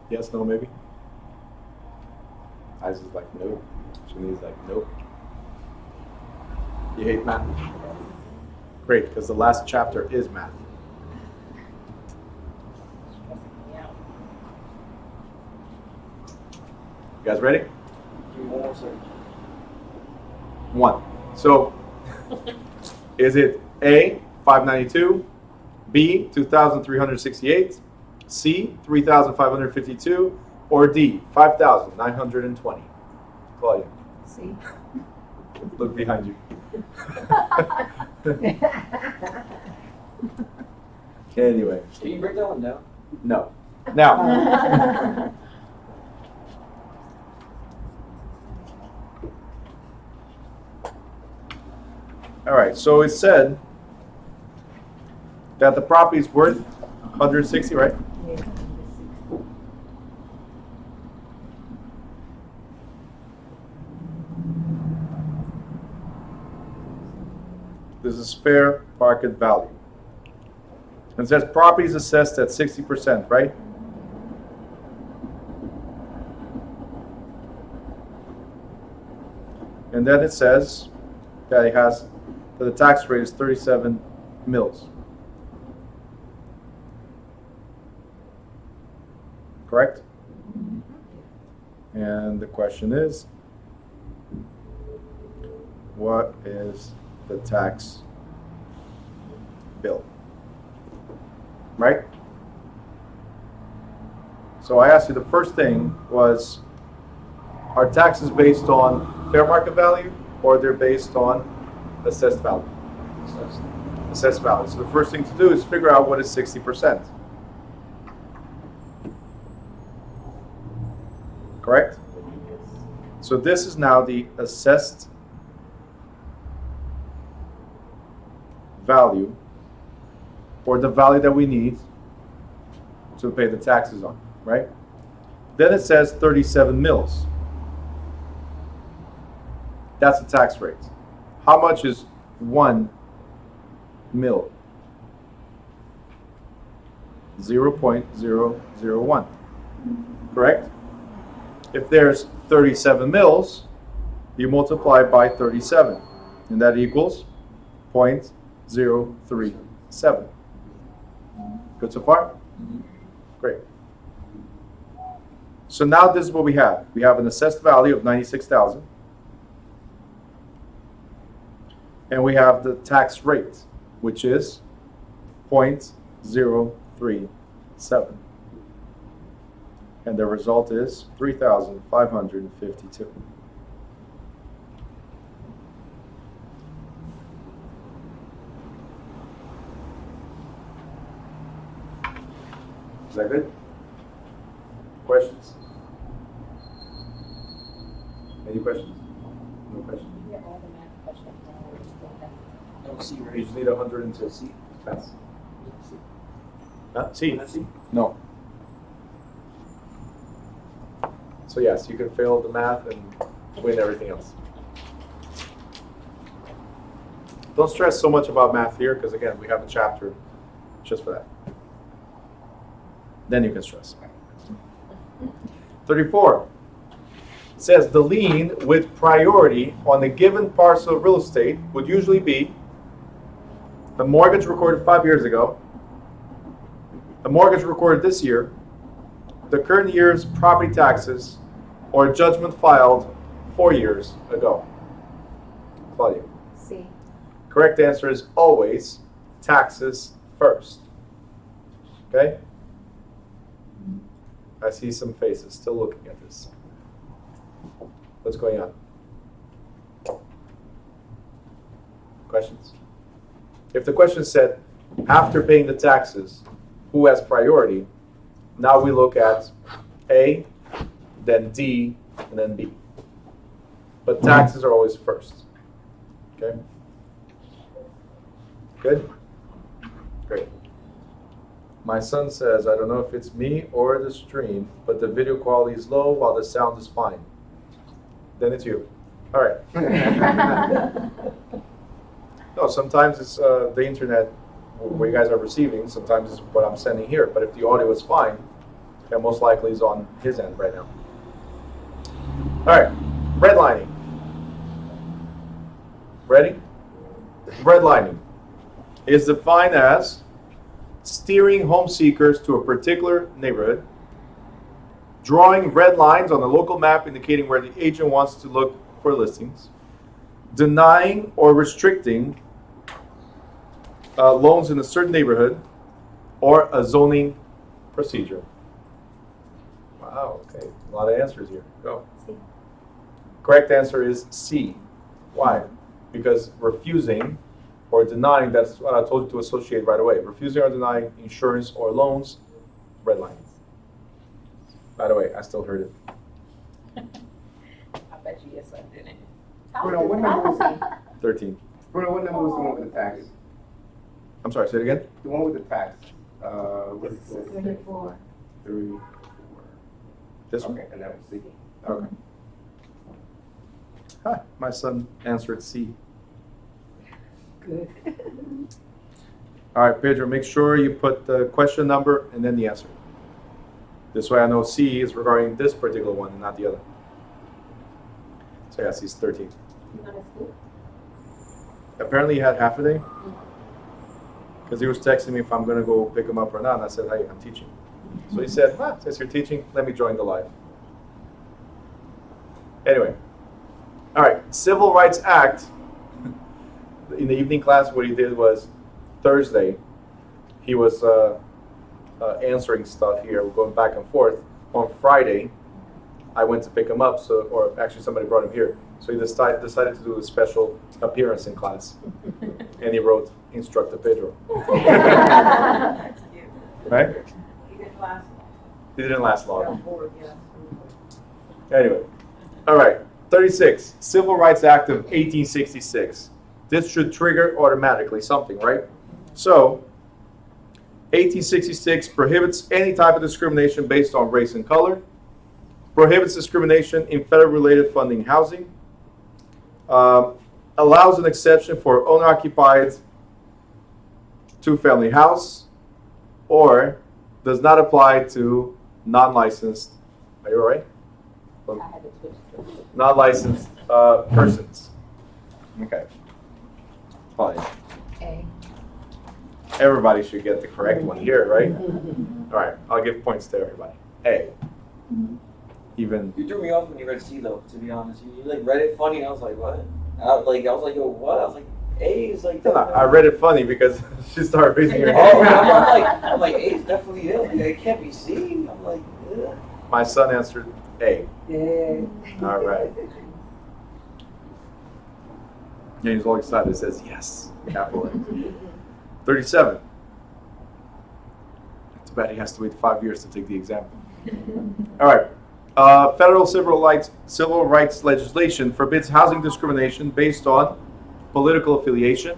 Yes, no, maybe? Eyes is like, nope. Shani's like, nope. You hate math? Great, because the last chapter is math. You guys ready? Give me one more second. 1. So, is it A, 592, B, 2,368, C, 3,552, or D, 5,920? Claudia, See? look behind you. Anyway, Can you break that one down? no. Now, all right, so it said that the property is worth 160, right? Yeah. This is fair market value. It says property is assessed at 60%, right? And then it says that that the tax rate is 37 mils. Correct? And the question is, what is the tax bill? Right? So I asked you, the first thing was, are taxes based on fair market value or they're based on assessed value? Assessed value. So the first thing to do is figure out what is 60%. Correct? So this is now the assessed value, or the value that we need to pay the taxes on, right? Then it says 37 mils. That's the tax rate. How much is 1 mil? 0.001. Correct? If there's 37 mils, you multiply by 37, and that equals 0.037. Good so far? Great. So now this is what we have. We have an assessed value of 96,000. And we have the tax rate, which is 0.037. And the result is 3,552. Is that good? Questions? Any questions? No questions? Yeah, all the math questions now, we're just doing that. No, C, You right? just need 102. C. Pass. C. Huh? C? Not C? No. So yes, you can fail the math and win everything else. Don't stress so much about math here, because again, we have a chapter just for that. Then you can stress. 34 says the lien with priority on a given parcel of real estate would usually be the mortgage recorded 5 years ago, the mortgage recorded this year, the current year's property taxes, or a judgment filed 4 years ago. Claudia. C. Correct answer is always taxes first. Okay? I see some faces still looking at this. What's going on? Questions? If the question said, after paying the taxes, who has priority? Now we look at A, then D, and then B. But taxes are always first. Okay? Good? Great. My son says, I don't know if it's me or the stream, but the video quality is low while the sound is fine. Then it's you. All right. No, sometimes it's the internet where you guys are receiving. Sometimes it's what I'm sending here. But if the audio is fine, then most likely is on his end right now. All right. Redlining. Ready? Redlining is defined as steering home seekers to a particular neighborhood, drawing red lines on the local map indicating where the agent wants to look for listings, denying or restricting loans in a certain neighborhood, or a zoning procedure. Wow, okay, a lot of answers here. Go. C. Correct answer is C. Why? Because refusing or denying, that's what I told you to associate right away. Refusing or denying insurance or loans, red lines. By the way, I still heard it. I bet you yes, I didn't. Bruno, what number was it? 13. Bruno, what number was the one with the tax? I'm sorry, say it again? The one with the tax. What is it? 34. 3, 4. This one? Okay, and that was C. Okay. Huh, my son answered C. Good. All right, Pedro, make sure you put the question number and then the answer. This way I know C is regarding this particular one and not the other. So yes, he's 13. He's not at school? Apparently he had half a day. Because he was texting me if I'm going to go pick him up or not. And I said, hey, I'm teaching. So he said, since you're teaching, let me join the live. Anyway. All right. Civil Rights Act in the evening class, what he did was Thursday, he was answering stuff here, going back and forth. On Friday, I went to pick him up, or actually somebody brought him here. So he decided to do a special appearance in class, and he wrote "Instructor Pedro." That's cute. Right? He didn't last long. He didn't last Yeah, long. bored, yeah. Anyway, all right. 36, Civil Rights Act of 1866. This should trigger automatically something, right? So, 1866 prohibits any type of discrimination based on race and color, prohibits discrimination in federal-related funding housing, allows an exception for owner-occupied two-family house, or does not apply to non-licensed, are you all right? I had to switch to Non-licensed persons. Okay. Fine. A. Everybody should get the correct one here, right? All right, I'll give points to everybody. A. Even. You threw me off when you read C though, to be honest. You like read it funny and I was like, what? I was like, yo, what? I was like, A is like I read it funny because she started raising her Oh, hand. I'm like, A is definitely it. Like, it can't be C. I'm like, ugh. My son answered A. Yeah. All right. Yeah, he's all excited. It says yes, capital A. 37. Too bad he has to wait 5 years to take the exam. All right. Federal civil rights legislation forbids housing discrimination based on political affiliation,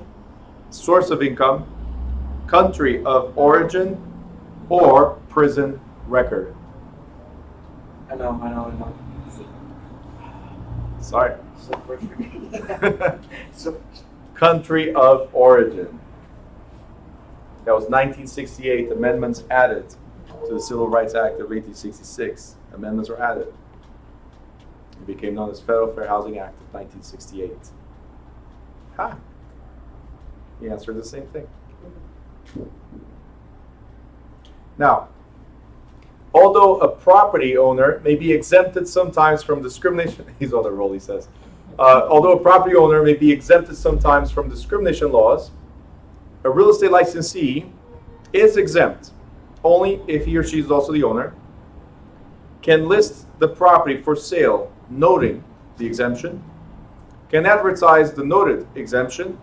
source of income, country of origin, or prison record. I know. Sorry. So frustrating. So Country of origin. That was 1968. Amendments added to the Civil Rights Act of 1866. Amendments were added. It became known as Federal Fair Housing Act of 1968. Ha! He answered the same thing. Now, although a property owner may be exempted sometimes from discrimination, he's on the roll, he says. Although a property owner may be exempted sometimes from discrimination laws, a real estate licensee is exempt only if he or she is also the owner, can list the property for sale noting the exemption, can advertise the noted exemption,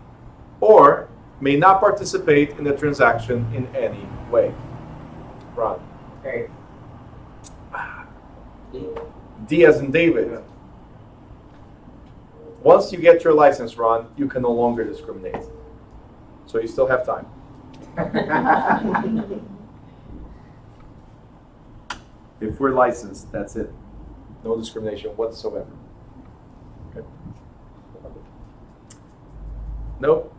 or may not participate in the transaction in any way. Ron. Okay. D as in David. Once you get your license, Ron, you can no longer discriminate. So you still have time. If we're licensed, that's it. No discrimination whatsoever. Okay. Nope.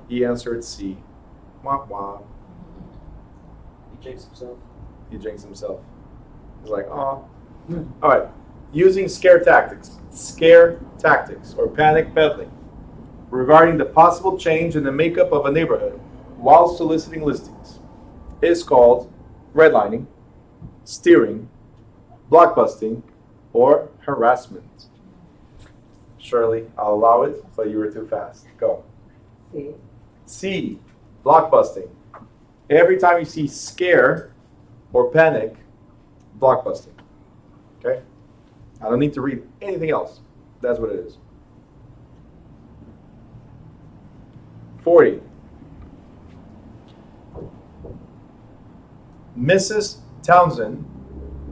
He answered C. Wah wah. he jinxed himself. He jinxed himself. He's like, oh. All right. Using scare tactics or panic peddling regarding the possible change in the makeup of a neighborhood while soliciting listings is called redlining, steering, blockbusting, or harassment. Shirley, I'll allow it, but you were too fast. Go. See? C, blockbusting. Every time you see scare or panic, blockbusting. Okay? I don't need to read anything else. That's what it is. 40. Mrs. Townsend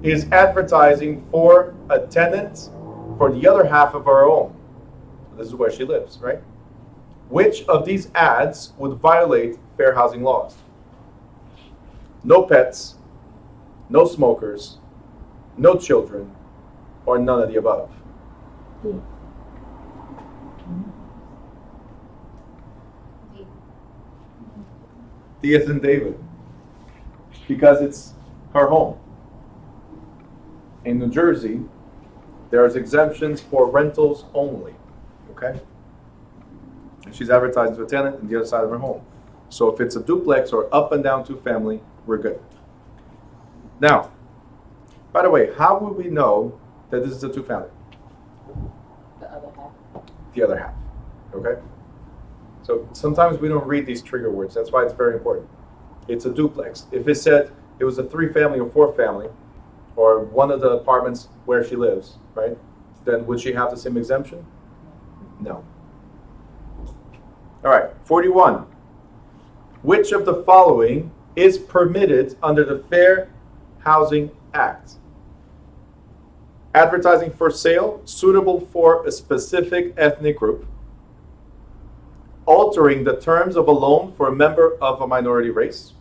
is advertising for a tenant for the other half of her home. This is where she lives, right? Which of these ads would violate fair housing laws? No pets, no smokers, no children, or none of the above. D as in David. Because it's her home. In New Jersey, there's exemptions for rentals only. Okay? And she's advertising to a tenant on the other side of her home. So if it's a duplex or up and down two family, we're good. Now, by the way, how would we know that this is a two family? the other half. The other half. Okay? So sometimes we don't read these trigger words. That's why it's very important. It's a duplex. If it said it was a 3-family or 4-family, or one of the apartments where she lives, right? Then would she have the same exemption? No. All right, 41. Which of the following is permitted under the Fair Housing Act? Advertising for sale suitable for a specific ethnic group. Altering the terms of a loan for a member of a minority race.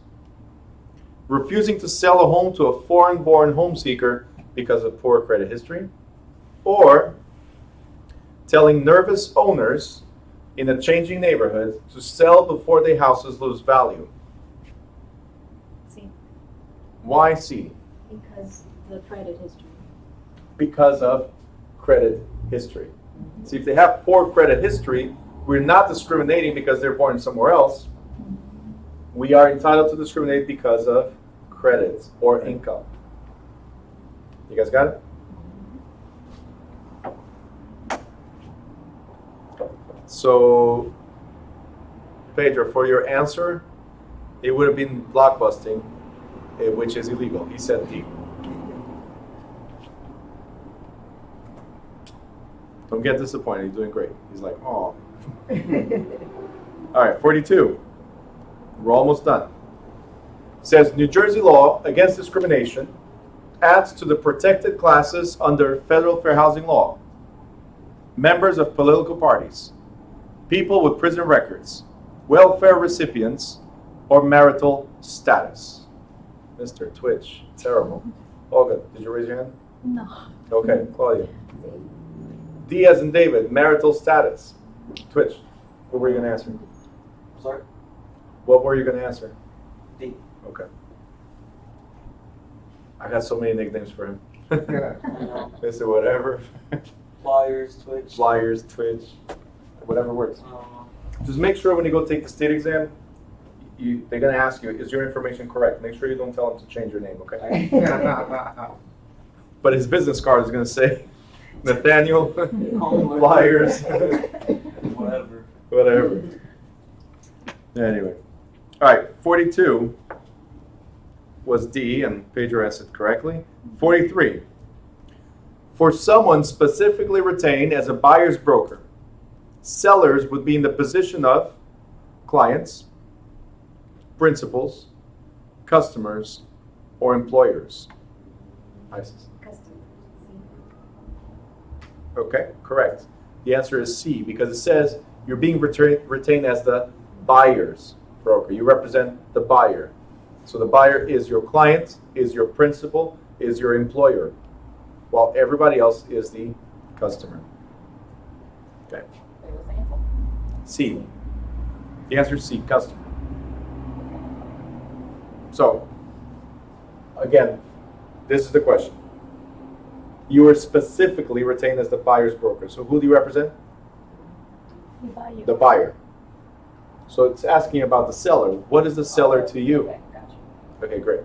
Refusing to sell a home to a foreign-born home seeker because of poor credit history. Or telling nervous owners in a changing neighborhood to sell before their houses lose value. See, Why C? because the credit history. Because of credit history. See, if they have poor credit history, we're not discriminating because they're born somewhere else. We are entitled to discriminate because of credit or income. You guys got it? So, Pedro, for your answer, it would have been blockbusting, which is illegal. He said D. Don't get disappointed. He's doing great. He's like, oh. All right, 42. We're almost done. It says New Jersey law against discrimination adds to the protected classes under federal fair housing law. Members of political parties, people with prison records, welfare recipients, or marital status. Mr. Twitch, terrible. Olga, did you raise your hand? No. Okay, Claudia. D as in David, marital status. Twitch, what were you going to answer? Sorry? What were you going to answer? D. Okay. I got so many nicknames for him. I know. Mr. Whatever. Flyers, Twitch. Flyers, Twitch, whatever works. I don't know. Just make sure when you go take the state exam, they're going to ask you, is your information correct? Make sure you don't tell them to change your name, okay? But his business card is going to say, Nathaniel, Flyers, Whatever. whatever. Anyway. All right, 42 was D, and Pedro answered correctly. 43. For someone specifically retained as a buyer's broker, sellers would be in the position of clients, principals, customers, or employers. Isis. Customer. Okay, correct. The answer is C, because it says you're being retained as the buyer's broker. You represent the buyer. So the buyer is your client, is your principal, is your employer, while everybody else is the customer. Okay. What was the answer? C. The answer is C, customer. So, again, this is the question. You are specifically retained as the buyer's broker. So who do you represent? The buyer. The buyer. So it's asking about the seller. What is the seller to you? Okay, gotcha. Okay, great.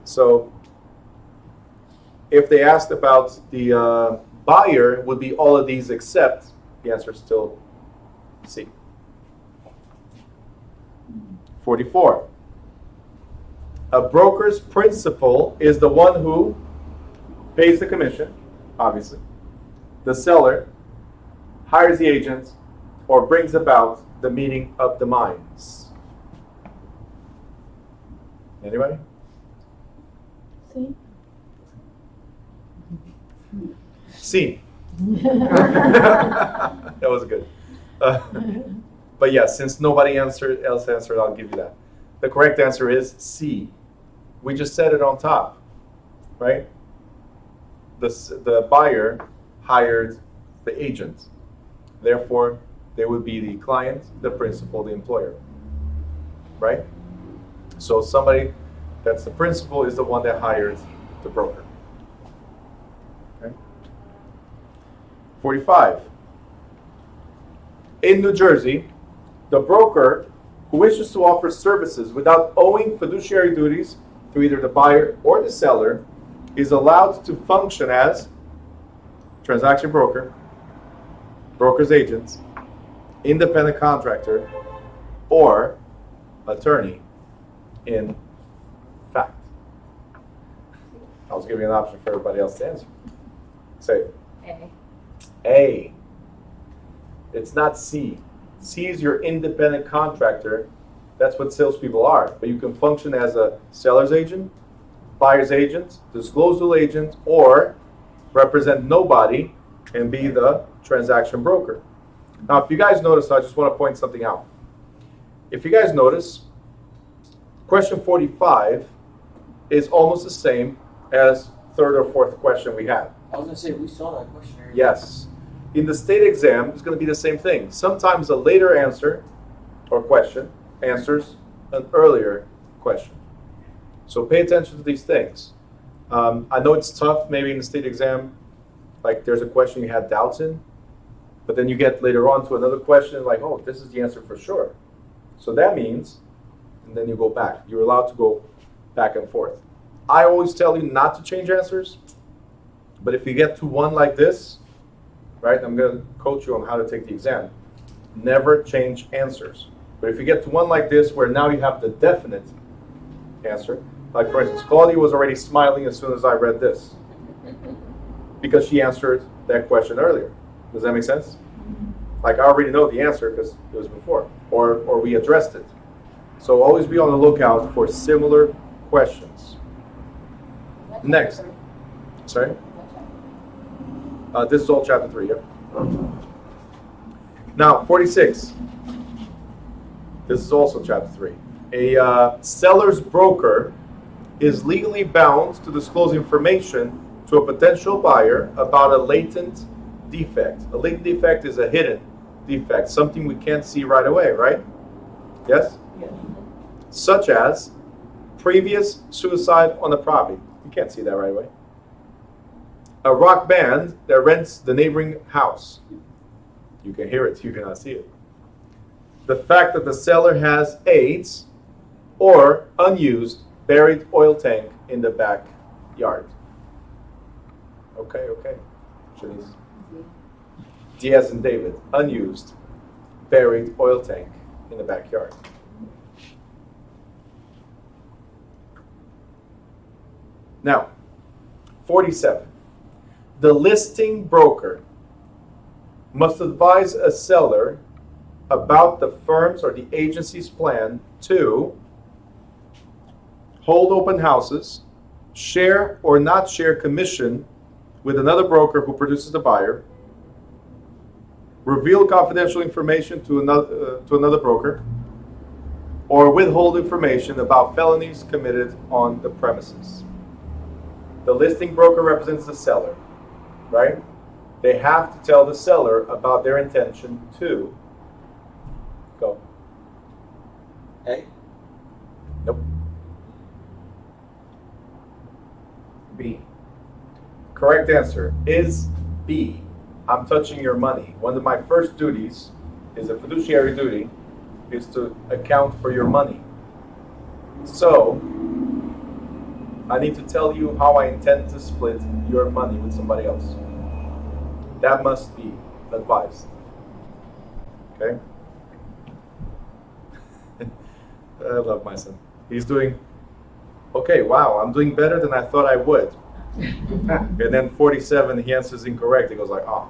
So if they asked about the buyer, would be all of these except, the answer is still C. 44. A broker's principal is the one who pays the commission, obviously. The seller hires the agent or brings about the meeting of the minds. Anybody? See? C. That was good. But yes, since nobody else answered, I'll give you that. The correct answer is C. We just said it on top, right? The buyer hired the agent. Therefore, they would be the client, the principal, the employer, right? So somebody that's the principal is the one that hires the broker. Okay. 45. In New Jersey, the broker who wishes to offer services without owing fiduciary duties to either the buyer or the seller is allowed to function as transaction broker, broker's agent, independent contractor, or attorney in fact? I was giving an option for everybody else to answer. Say it. A. A. It's not C. C is your independent contractor. That's what salespeople are. But you can function as a seller's agent, buyer's agent, disclosure agent, or represent nobody and be the transaction broker. Now, if you guys notice, I just want to point something out. If you guys notice, question 45 is almost the same as third or fourth question we had. I was gonna say, we saw that question earlier. Yes. In the state exam, it's going to be the same thing. Sometimes a later answer or question answers an earlier question. So pay attention to these things. I know it's tough maybe in the state exam, like there's a question you had doubts in, but then you get later on to another question like, oh, this is the answer for sure. So that means, and then you go back. You're allowed to go back and forth. I always tell you not to change answers, but if you get to one like this, right, I'm going to coach you on how to take the exam. Never change answers. But if you get to one like this where now you have the definite answer, like for instance, Claudia was already smiling as soon as I read this because she answered that question earlier. Does that make sense? Like I already know the answer because it was before, or we addressed it. So always be on the lookout for similar questions. Next. Sorry? This is all chapter 3, yeah? Now, 46. This is also chapter 3. A seller's broker is legally bound to disclose information to a potential buyer about a latent defect. A latent defect is a hidden defect, something we can't see right away, right? Yes? Yeah. Such as previous suicide on the property. You can't see that right away. A rock band that rents the neighboring house. You can hear it, you cannot see it. The fact that the seller has AIDS or unused buried oil tank in the backyard. Okay. Janice. D as in David. Unused buried oil tank in the backyard. Now, 47. The listing broker must advise a seller about the firm's or the agency's plan to hold open houses, share or not share commission with another broker who produces the buyer, reveal confidential information to another broker, or withhold information about felonies committed on the premises. The listing broker represents the seller, right? They have to tell the seller about their intention to go. A. Nope. B. Correct answer is B. I'm touching your money. One of my first duties is a fiduciary duty is to account for your money. So, I need to tell you how I intend to split your money with somebody else. That must be advised. Okay? I love my son. He's doing, okay, wow, I'm doing better than I thought I would. And then 47, he answers incorrect. He goes like, oh.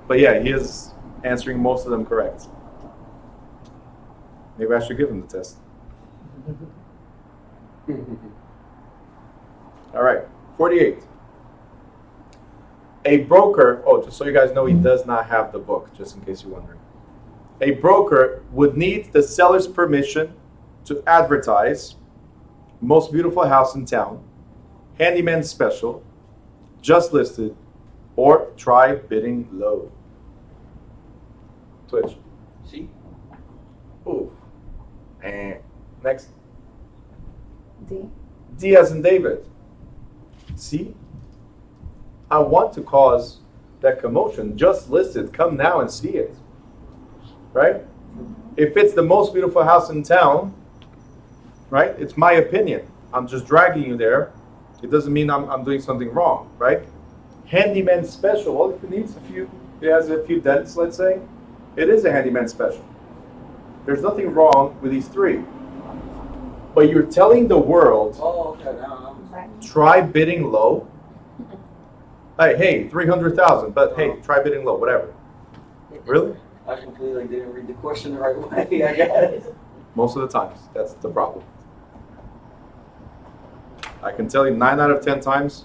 But yeah, he is answering most of them correct. Maybe I should give him the test. All right, 48. A broker, oh, just so you guys know, he does not have the book, just in case you're wondering. A broker would need the seller's permission to advertise most beautiful house in town, handyman special, just listed, or try bidding low. Twitch. C. Ooh. And next. D. D as in David. See? I want to cause that commotion. Just listed. Come now and see it. Right? If it's the most beautiful house in town, right? It's my opinion. I'm just dragging you there. It doesn't mean I'm doing something wrong, right? Handyman special. Well, if it needs it has a few dents, let's say, it is a handyman special. There's nothing wrong with these three. But you're telling the world, Oh, okay, now I'm. try bidding low. Hey, 300,000, but hey, try bidding low, whatever. Really? I completely didn't read the question the right way, I guess. Most of the times, that's the problem. I can tell you 9 out of 10 times,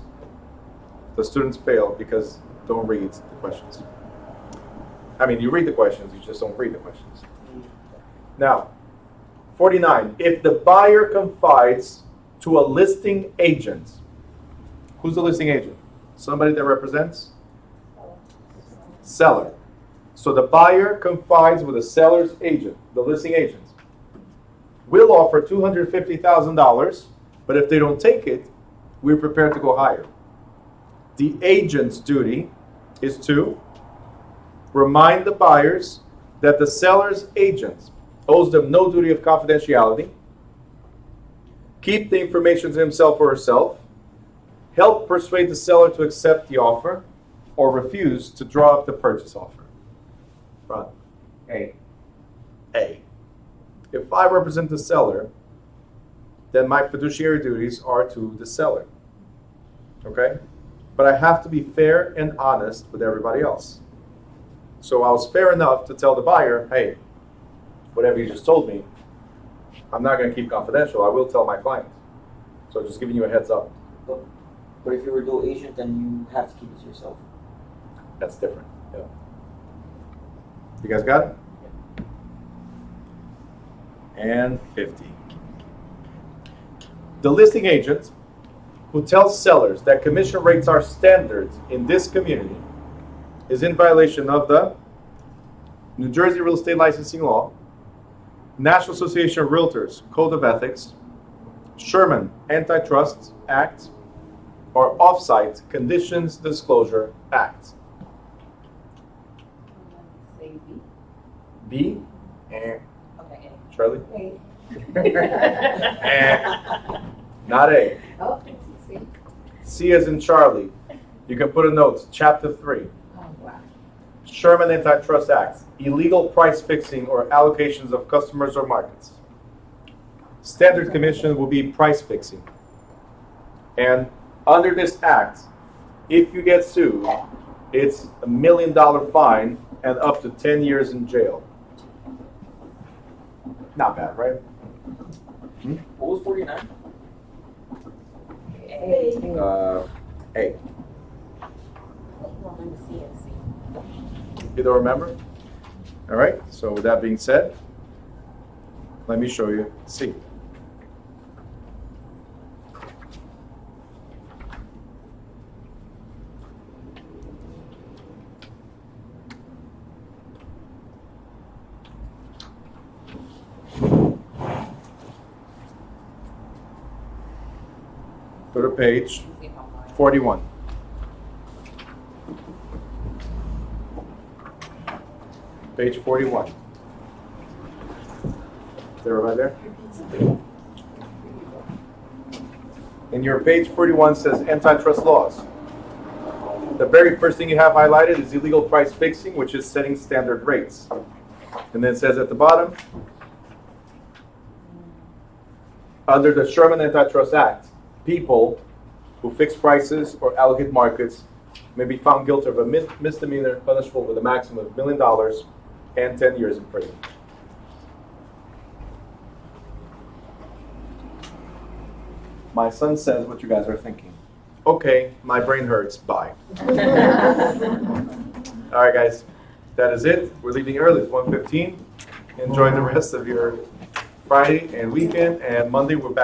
the students fail because don't read the questions. I mean, you read the questions, you just don't read the questions. Now, 49, if the buyer confides to a listing agent, who's the listing agent? Somebody that represents? Seller. So the buyer confides with the seller's agent, the listing agent. We'll offer $250,000, but if they don't take it, we're prepared to go higher. The agent's duty is to remind the buyers that the seller's agent owes them no duty of confidentiality, keep the information to himself or herself, help persuade the seller to accept the offer, or refuse to draw up the purchase offer. Right. A. If I represent the seller, then my fiduciary duties are to the seller. Okay? But I have to be fair and honest with everybody else. So I was fair enough to tell the buyer, hey, whatever you just told me, I'm not going to keep confidential. I will tell my client. So just giving you a heads up. But if you're a dual agent, then you have to keep it to yourself. That's different. Yeah. You guys got it? And 50. The listing agent who tells sellers that commission rates are standard in this community is in violation of the New Jersey Real Estate Licensing Law, National Association of Realtors Code of Ethics, Sherman Antitrust Act, or Offsite Conditions Disclosure Act. Say B. B. Okay. Charlie? Okay. Not A. Oh, see? C as in Charlie. You can put a note, Chapter 3. Oh, wow. Sherman Antitrust Act. Illegal price fixing or allocations of customers or markets. Standard commission will be price fixing. And under this act, if you get sued, it's $1 million fine and up to 10 years in jail. Not bad, right? What was 49? A. A. Remember C and C. You don't remember? All right, so with that being said, let me show you C. Go to page 41. Page 41. Is there right there? And your page 41 says Antitrust Laws. The very first thing you have highlighted is illegal price fixing, which is setting standard rates. And then it says at the bottom, under the Sherman Antitrust Act, people who fix prices or allocate markets may be found guilty of a misdemeanor punishable with a maximum of $1 million and 10 years in prison. My son says what you guys are thinking. Okay, my brain hurts, bye. All right, guys, that is it. We're leaving early, it's 1:15. Enjoy the rest of your Friday and weekend, and Monday we're back.